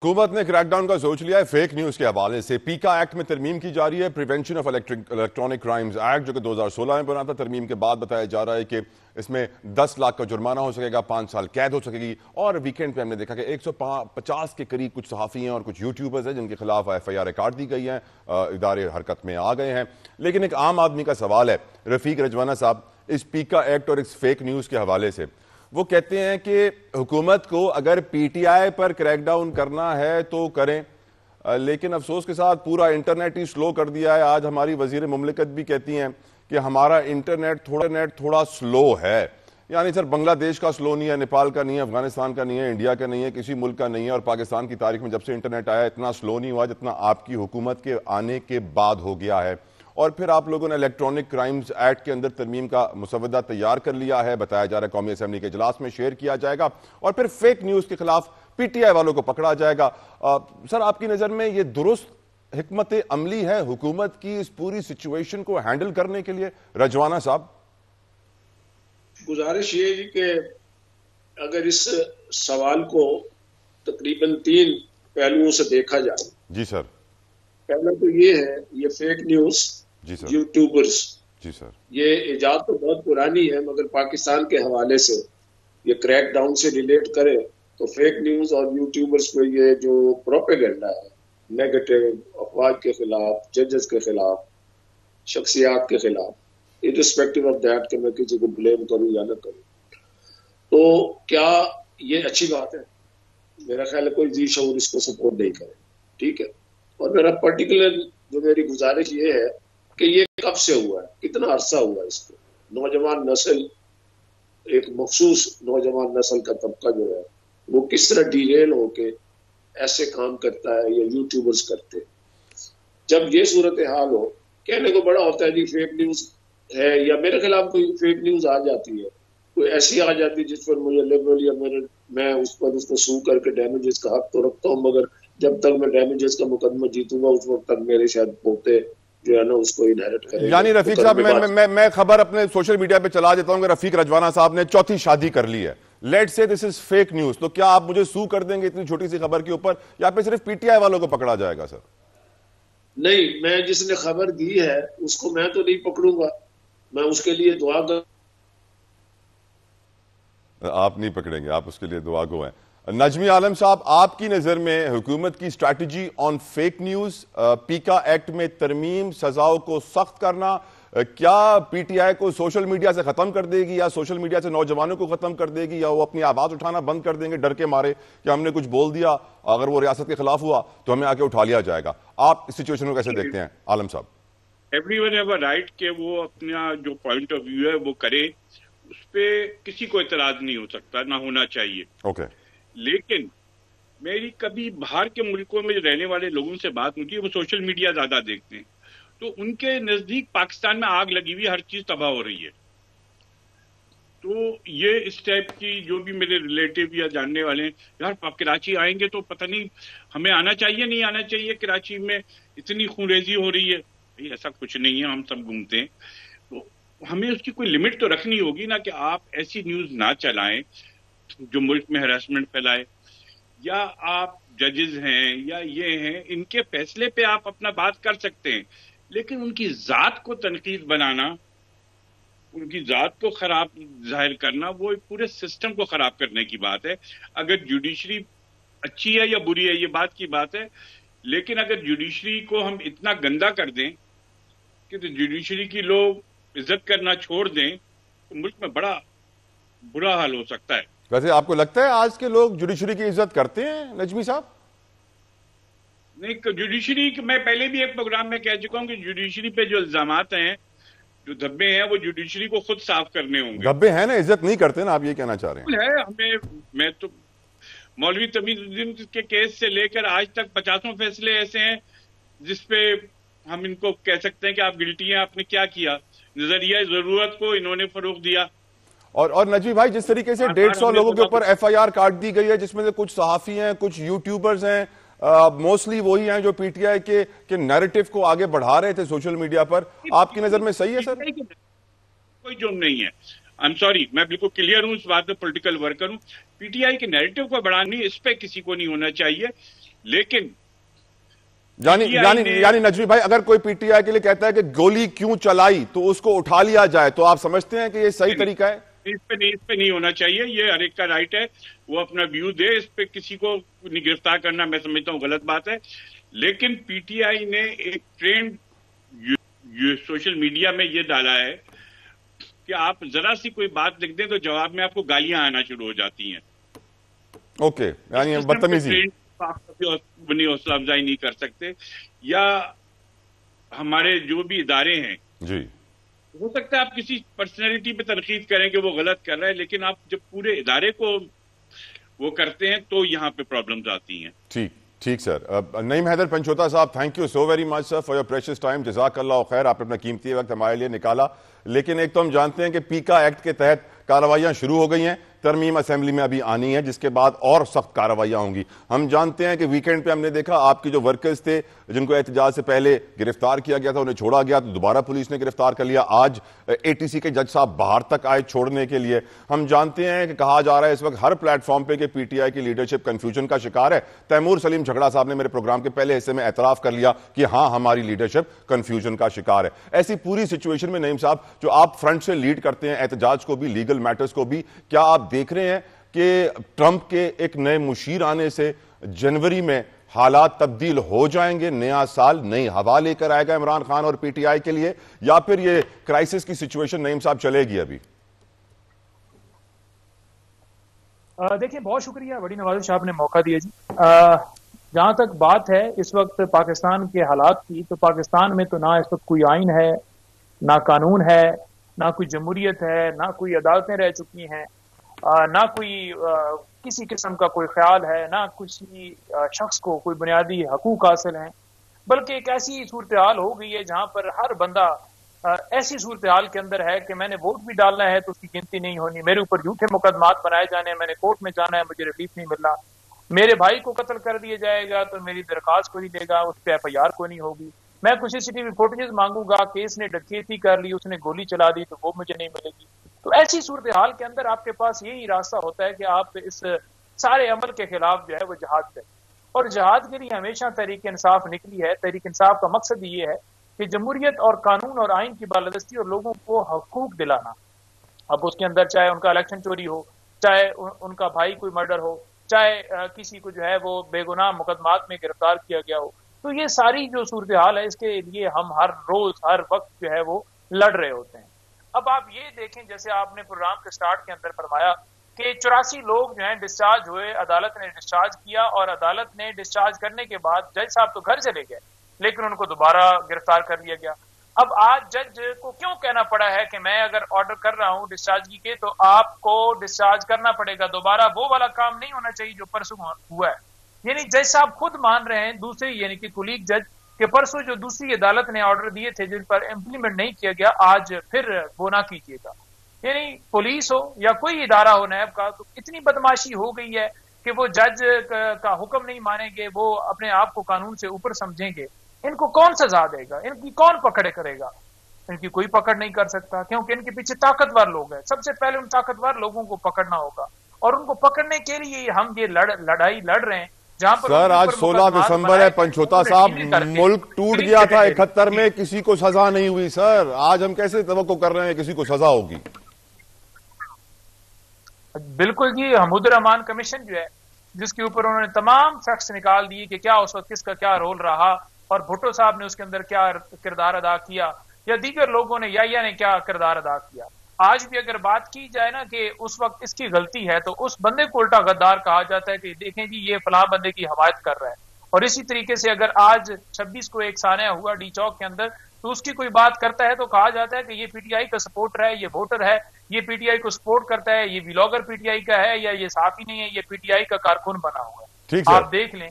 हुकूमत ने क्रैकडाउन का सोच लिया है फेक न्यूज के हवाले से। पीका एक्ट में तरमीम की जा रही है। Prevention of electronic crimes act जो कि 2016 में बना था, तरमीम के बाद बताया जा रहा है कि इसमें 10 लाख का जुर्माना हो सकेगा, 5 साल कैद हो सकेगी। और वीकेंड पे हमने देखा कि 150 के करीब कुछ सहाफ़ी हैं और कुछ यूट्यूबर्स हैं जिनके खिलाफ FIR काट दी गई हैं, इदारे हरकत में आ गए हैं। लेकिन एक आम आदमी का सवाल है रफीक रजवाना साहब, इस पीका एक्ट और इस फेक न्यूज के हवाले से। वो कहते हैं कि हुकूमत को अगर PTI पर क्रैकडाउन करना है तो करें, लेकिन अफसोस के साथ पूरा इंटरनेट ही स्लो कर दिया है। आज हमारी वजीर मुमलिकत भी कहती हैं कि हमारा इंटरनेट थोड़ा स्लो है। यानी सर, बांग्लादेश का स्लो नहीं है, नेपाल का नहीं है, अफगानिस्तान का नहीं है, इंडिया का नहीं है, किसी मुल्क का नहीं है। और पाकिस्तान की तारीख में जब से इंटरनेट आया इतना स्लो नहीं हुआ जितना आपकी हुकूमत के आने के बाद हो गया है। और फिर आप लोगों ने इलेक्ट्रॉनिक क्राइम्स एक्ट के अंदर तरमीम का मुसवदा तैयार कर लिया है, बताया जा रहा है कौमी असेंबली के इजलास में शेयर किया जाएगा और फिर फेक न्यूज के खिलाफ PTI वालों को पकड़ा जाएगा। सर, आपकी नजर में ये दुरुस्त हिकमत अमली है हुकूमत की इस पूरी सिचुएशन को हैंडल करने के लिए? रजवाना साहब, गुजारिश ये है कि अगर इस सवाल को तकरीबन 3 पहलुओं से देखा जाए। जी सर। पहला तो ये है, ये फेक न्यूज, जी सर, यूट्यूबर्स, जी सर, ये इजाद तो बहुत पुरानी है, मगर पाकिस्तान के हवाले से ये क्रैक डाउन से रिलेट करे तो फेक न्यूज और यूट्यूबर्स को ये जो प्रोपेगेंडा है, नेगेटिव अफवाह के खिलाफ, जजेस के खिलाफ, शख्सियात के खिलाफ, इररिस्पेक्टिव ऑफ दैट कि मैं किसी को ब्लेम करूं या न करूं, तो क्या ये अच्छी बात है? मेरा ख्याल है कोई जी शऊर इसको सपोर्ट नहीं करे, ठीक है। और मेरा पर्टिकुलर जो मेरी गुजारिश ये है कि ये कब से हुआ है, कितना अरसा हुआ है इसको। नौजवान नस्ल, एक मखसूस नौजवान नस्ल का तबका जो है वो किस तरह डीरेल होके ऐसे काम करता है, ये यूट्यूबर्स करते हैं। जब ये सूरत हाल हो, कहने को बड़ा होता है जी फेक न्यूज है, या मेरे खिलाफ कोई फेक न्यूज आ जाती है, कोई ऐसी आ जाती है जिस पर मुझे लिबरल या मैं उस पर उसको सू करके डैमेजेस का हक तो रखता हूँ, मगर जब तक मैं डैमेजेस का मुकदमा जीतूंगा उस वक्त तक मेरे शायद पोते जो है ना उसको इनहेरिट करेंगे। यानी रफीक साहब, मैं खबर अपने सोशल मीडिया पे चला देता हूँ कि रफीक रजवाना साहब ने चौथी शादी कर ली है। Let's say this is fake news, तो क्या आप मुझे सू कर देंगे इतनी छोटी सी खबर के ऊपर, या फिर सिर्फ PTI वालों को पकड़ा जाएगा? सर नहीं, मैं जिसने खबर दी है उसको मैं तो नहीं पकड़ूंगा, मैं उसके लिए दुआ कर। आप नहीं पकड़ेंगे, आप उसके लिए दुआ गो हैं। नजमी आलम साहब, आपकी नजर में हुकूमत की स्ट्रैटेजी ऑन फेक न्यूज, पीका एक्ट में तरमीम, सजाओं को सख्त करना, क्या PTI को सोशल मीडिया से खत्म कर देगी, या सोशल मीडिया से नौजवानों को खत्म कर देगी, या वो अपनी आवाज उठाना बंद कर देंगे डर के मारे कि हमने कुछ बोल दिया, अगर वो रियासत के खिलाफ हुआ तो हमें आके उठा लिया जाएगा? आप इस सिचुएशन को कैसे देखते हैं आलम साहब? एवरीवन हैव अ राइट कि वो अपना जो पॉइंट ऑफ व्यू है वो करे, उस पर किसी को इतराज नहीं हो सकता, ना होना चाहिए। ओके। लेकिन मेरी कभी बाहर के मुल्कों में रहने वाले लोगों से बात होती है, वो सोशल मीडिया ज्यादा देखते हैं, तो उनके नजदीक पाकिस्तान में आग लगी हुई, हर चीज तबाह हो रही है। तो ये इस टाइप की जो भी मेरे रिलेटिव या जानने वाले हैं, यार कराची आएंगे तो पता नहीं हमें आना चाहिए नहीं आना चाहिए, कराची में इतनी खूनरेजी हो रही है। भाई ऐसा कुछ नहीं है, हम सब घूमते हैं, तो हमें उसकी कोई लिमिट तो रखनी होगी ना, कि आप ऐसी न्यूज ना चलाएं जो मुल्क में हैरेसमेंट फैलाए, या आप जजेस हैं या ये हैं, इनके फैसले पे आप अपना बात कर सकते हैं, लेकिन उनकी जात को तनकीद बनाना, उनकी जात को खराब जाहिर करना, वो पूरे सिस्टम को खराब करने की बात है। अगर जुडिशरी अच्छी है या बुरी है ये बात की बात है, लेकिन अगर जुडिशरी को हम इतना गंदा कर दें कि तो जुडिशरी की लोग इज्जत करना छोड़ दें, तो मुल्क में बड़ा बुरा हाल हो सकता है। वैसे आपको लगता है आज के लोग जुडिशरी की इज्जत करते हैं नजमी साहब? नहीं, जुडिशरी, मैं पहले भी एक प्रोग्राम में कह चुका हूं कि जुडिशरी पे जो इल्जामात हैं, जो धब्बे हैं, वो जुडिशरी को खुद साफ करने होंगे। धब्बे हैं ना, इज्जत नहीं करते ना, आप ये कहना चाह रहे हैं? मैं तो मौलवी तमीजुद्दीन के केस से लेकर आज तक 50 फैसले ऐसे हैं जिसपे हम इनको कह सकते हैं कि आप गिल्टी हैं, आपने क्या किया, नजरिया जरूरत को इन्होंने फरोग दिया। और नजमी भाई, जिस तरीके से 150 लोगों के ऊपर FIR काट दी गई है, जिसमें से कुछ सहाफी हैं, कुछ यूट्यूबर्स हैं, मोस्टली वही हैं जो PTI के नैरेटिव को आगे बढ़ा रहे थे सोशल मीडिया पर, आपकी नजर में सही है सर? कोई जुर्म नहीं है, आई एम सॉरी, मैं बिल्कुल क्लियर हूं इस बात में, पॉलिटिकल वर्कर हूं। PTI के नैरेटिव को बढ़ानी, इस पे किसी को नहीं होना चाहिए, لیکن یعنی نجمی بھائی اگر کوئی پی ٹی آئی کے لیے کہتا ہے کہ گولی کیوں چلائی تو اس کو اٹھا لیا جائے تو آپ سمجھتے ہیں کہ یہ صحیح طریقہ ہے؟ اس پہ نہیں ہونا چاہیے. یہ ہر ایک کا رائٹ ہے, وہ اپنا ویو دے. اس پہ کسی کو گرفتار کرنا میں سمجھتا ہوں غلط بات ہے. لیکن پی ٹی آئی نے ایک ٹرینڈ سوشل میڈیا میں یہ ڈالا ہے کہ آپ ذرا سی کوئی بات لکھ دیں تو جواب میں آپ کو گالیاں آنا شروع ہو جاتی ہیں. اوکے, یعنی بدتمیزی. آپ اپنی حوصلہ افزائی نہیں کر سکتے, یا ہمارے جو بھی ادارے ہیں جی ہو سکتا ہے آپ کسی پرسنالٹی پہ تنقید کریں کہ وہ غلط کر رہا ہے, لیکن آپ جب پورے ادارے کو وہ کرتے ہیں تو یہاں پہ پرابلمز آتی ہیں. ٹھیک سر. نعیم حیدر پنچوتا صاحب, thank you so very much sir for your precious time. جزاک اللہ خیر, آپ نے اپنا قیمتی وقت ہمارے لیے نکالا. لیکن ایک تو ہم جانتے ہیں کہ پیکا ایکٹ کے تحت کارروائیاں شروع ہو گئی ہیں, ترمیم اسمبلی میں ابھی آنی ہے جس کے بعد اور سخت کارروائیاں ہوں گی. ہم جانتے ہیں کہ ویکینڈ پہ ہم نے دیکھا آپ کی جو ورکرز تھے جن کو احتجاج سے پہلے گرفتار کیا گیا تھا انہیں چھوڑا گیا تو دوبارہ پولیس نے گرفتار کر لیا. آج اے ٹی سی کے جج صاحب باہر تک آئے چھوڑنے کے لیے. ہم جانتے ہیں کہ کہا جا رہا ہے اس وقت ہر پلیٹ فارم پہ کہ پی ٹی آئی کی لیڈرشپ کنفیوژن کا شکار ہے. تیمور سلیم جھگڑا صاحب نے میرے پروگرام کے پہلے حصے میں اعتراف کر لیا کہ ہاں ہماری لیڈرشپ کنفیوژن کا شکار ہے. ایسی پوری سچویشن میں نعیم صاحب جو آپ فرنٹ سے لیڈ کرتے ہیں احتجاج کو بھی, لیگل میٹرز کو بھی, کیا آپ دیکھ رہے ہیں کہ ٹرمپ کے ایک نئے مشیر آنے سے جنوری میں حالات تبدیل ہو جائیں گے, نیا سال نئی ہوا لے کر آئے گا عمران خان اور پی ٹی آئی کے لیے, یا پھر یہ کرائسس کی سچویشن نعیم صاحب چلے گی ابھی؟ دیکھیں, بہت شکریہ, بڑی نوازش آپ نے موقع دیا جی. جہاں تک بات ہے اس وقت پاکستان کے حالات کی, تو پاکستان میں تو نہ اس وقت کوئی آئین ہے, نہ قانون ہے, نہ کوئی جمہوریت ہے, نہ کوئی عدالتیں رہ چکی ہیں, نہ کوئی کسی قسم کا کوئی خیال ہے, نہ کسی شخص کو کوئی بنیادی حقوق حاصل ہیں. بلکہ ایک ایسی صورتحال ہو گئی ہے جہاں پر ہر بندہ ایسی صورتحال کے اندر ہے کہ میں نے ووٹ بھی ڈالنا ہے تو اس کی گنتی نہیں ہونی, میرے اوپر جھوٹے مقدمات بنائے جانے ہیں, میں نے کورٹ میں جانا ہے, مجھے ریلیف نہیں ملنا, میرے بھائی کو قتل کر دیا جائے گا تو میری درخواست کو نہیں دے گا, اس پہ ایف آئی آر کو نہیں ہوگی, میں کچھ سی سی ٹی وی فوٹیجز مانگوں گا, کیس نے ڈکیتی کر لی, اس نے گولی چلا دی تو وہ مجھے نہیں ملے گی. تو ایسی صورتحال کے اندر آپ کے پاس یہی راستہ ہوتا ہے کہ آپ اس سارے عمل کے خلاف جو ہے وہ جہاد کریں, اور جہاد کے لیے ہمیشہ تحریک انصاف نکلی ہے. تحریک انصاف کا مقصد یہ ہے کہ جمہوریت اور قانون اور آئین کی بالادستی اور لوگوں کو حقوق دلانا. اب اس کے اندر چاہے ان کا الیکشن چوری ہو, چاہے ان کا بھائی کوئی مرڈر ہو, چاہے کسی کو جو ہے وہ بے گناہ مقدمات میں گرفتار کیا گیا ہو, تو یہ ساری جو صورتحال ہے اس کے لیے ہم ہر روز ہر وقت جو ہے وہ لڑ رہے ہوتے ہیں. اب آپ یہ دیکھیں, جیسے آپ نے پروگرام کے سٹارٹ کے اندر فرمایا کہ 84 لوگ جو ہیں ڈسچارج ہوئے, عدالت نے ڈسچارج کیا, اور عدالت نے ڈسچارج کرنے کے بعد جج صاحب تو گھر چلے گئے لیکن ان کو دوبارہ گرفتار کر لیا گیا. اب آج جج کو کیوں کہنا پڑا ہے کہ میں اگر آرڈر کر رہا ہوں ڈسچارج کی تو آپ کو ڈسچارج کرنا پڑے گا, دوبارہ وہ والا کام نہیں ہونا چاہیے جو پرسوں ہوا ہے. یعنی جج صاحب خود مان رہے ہیں, دوسرے یعنی کہ کولیگ جج, کہ پرسوں جو دوسری عدالت نے آرڈر دیے تھے جن پر امپلیمنٹ نہیں کیا گیا, آج پھر وہ نہ کیجیے گا. یعنی پولیس ہو یا کوئی ادارہ ہو نیب کا, تو اتنی بدماشی ہو گئی ہے کہ وہ جج کا حکم نہیں مانیں گے, وہ اپنے آپ کو قانون سے اوپر سمجھیں گے. ان کو کون سزا دے گا, ان کی کون پکڑے کرے گا؟ ان کی کوئی پکڑ نہیں کر سکتا, کیونکہ ان کے پیچھے طاقتور لوگ ہیں. سب سے پہلے ان طاقتور لوگوں کو پکڑنا ہوگا, اور ان کو پکڑنے کے لیے ہم یہ لڑائی لڑ رہے ہیں. سر آج 16 دسمبر ہے پنچوتا صاحب, ملک ٹوٹ گیا تھا 71 میں, کسی کو سزا نہیں ہوئی. سر آج ہم کیسے توقع کر رہے ہیں کسی کو سزا ہوگی؟ بالکل جی, حمود الرحمان کمیشن جو ہے جس کے اوپر انہوں نے تمام فیکٹس نکال دیے کہ کیا اس وقت کس کا کیا رول رہا, اور بھٹو صاحب نے اس کے اندر کیا کردار ادا کیا, یا دیگر لوگوں نے یا نے کیا کردار ادا کیا. آج بھی اگر بات کی جائے نا کہ اس وقت اس کی غلطی ہے, تو اس بندے کو الٹا غدار کہا جاتا ہے کہ دیکھیں جی یہ فلاں بندے کی حمایت کر رہا ہے. اور اسی طریقے سے اگر آج 26 کو ایک سانحہ ہوا ڈی چوک کے اندر, تو اس کی کوئی بات کرتا ہے تو کہا جاتا ہے کہ یہ پی ٹی آئی کا سپورٹر ہے, یہ ووٹر ہے, یہ پی ٹی آئی کو سپورٹ کرتا ہے, یہ ولاگر پی ٹی آئی کا ہے, یا یہ صحافی نہیں ہے, یہ پی ٹی آئی کا کارکن بنا ہوا ہے. آپ دیکھ لیں